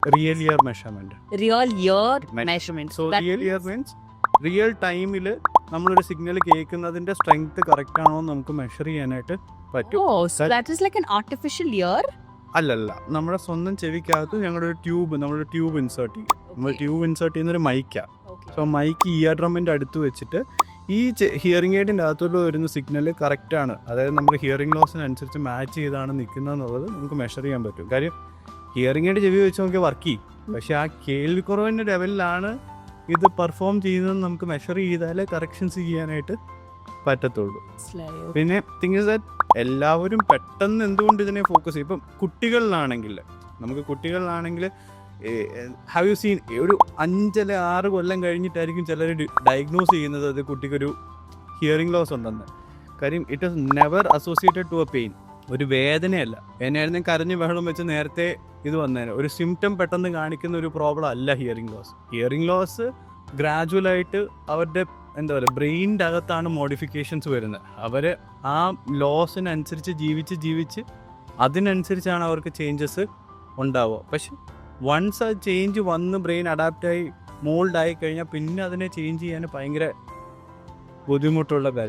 Real year measurement. Real year measurement. So That real year means- means real ടൈമിൽ നമ്മളൊരു signal കേൾക്കുന്നതിന്റെ strength correct ആണോ എന്ന് നമുക്ക് measure ചെയ്യാനായിട്ട് പറ്റും. Oh, so that is like an artificial ear. അല്ലല്ല, നമ്മുടെ സ്വന്തം ചെവിക്കകത്ത് ഞങ്ങളുടെ നമ്മുടെ ട്യൂബ് ഇൻസേർട്ട് ചെയ്യും. നമ്മൾ ട്യൂബ് ഇൻസേർട്ട് ചെയ്യുന്നൊരു മൈക്കാണ്. Okay. സോ മൈക്ക് ഇയർ ഡ്രമ്മിൻ്റെ അടുത്ത് വെച്ചിട്ട് ഈ ഹിയറിംഗ് എയ്ഡിൻ്റെ അകത്തോട്ട് വരുന്ന സിഗ്നൽ കറക്റ്റാണ്, അതായത് നമ്മുടെ ഹിയറിംഗ് ലോസിനനുസരിച്ച് മാച്ച് ചെയ്താണ് നിൽക്കുന്നത് എന്നുള്ളത് നമുക്ക് മെഷർ ചെയ്യാൻ പറ്റും. കാര്യം ഹിയറിംഗ് എയ്ഡ് ചെവി വെച്ച് നോക്കിയാൽ വർക്ക് ചെയ്യും, പക്ഷേ ആ കേൾവിക്കുറവിൻ്റെ ലെവലിലാണ് ഇത് പെർഫോം ചെയ്യുന്നത്. നമുക്ക് മെഷർ ചെയ്താലേ കറക്ഷൻസ് ചെയ്യാനായിട്ട് പറ്റത്തുള്ളൂ. It's like- പിന്നെ തിങ് ഇസ് ദാറ്റ് എല്ലാവരും പെട്ടെന്ന് എന്തുകൊണ്ട് ഇതിനെ ഫോക്കസ് ചെയ്യും. ഇപ്പം കുട്ടികളിലാണെങ്കിൽ ഹാവ് യു സീൻ ഒരു 5-6 കൊല്ലം കഴിഞ്ഞിട്ടായിരിക്കും ചിലർ ഡയഗ്നോസ് ചെയ്യുന്നത് അത് കുട്ടിക്കൊരു ഹിയറിംഗ് ലോസ് ഉണ്ടെന്ന്. കാര്യം it is never associated to a pain. ഒരു വേദനയല്ല. എന്നായിരുന്നു കരഞ്ഞ് ബഹളം വെച്ച് നേരത്തെ ഇത് വന്നേനെ. ഒരു സിംറ്റം പെട്ടെന്ന് കാണിക്കുന്ന ഒരു പ്രോബ്ലം അല്ല ഹിയറിംഗ് ലോസ്. ഹിയറിംഗ് ലോസ് ഗ്രാജുവലായിട്ട് അവരുടെ എന്താ പറയുക ബ്രെയിനിൻ്റെ അകത്താണ് മോഡിഫിക്കേഷൻസ് വരുന്നത്. അവർ ആ ലോസിനനുസരിച്ച് ജീവിച്ച് അതിനനുസരിച്ചാണ് അവർക്ക് ചേഞ്ചസ് ഉണ്ടാവുക. പക്ഷെ വൺസ് ആ ചേഞ്ച് വന്ന് ബ്രെയിൻ അഡാപ്റ്റായി മോൾഡായി കഴിഞ്ഞാൽ പിന്നെ അതിനെ ചേഞ്ച് ചെയ്യാൻ ഭയങ്കര ബുദ്ധിമുട്ടുള്ള കാര്യം.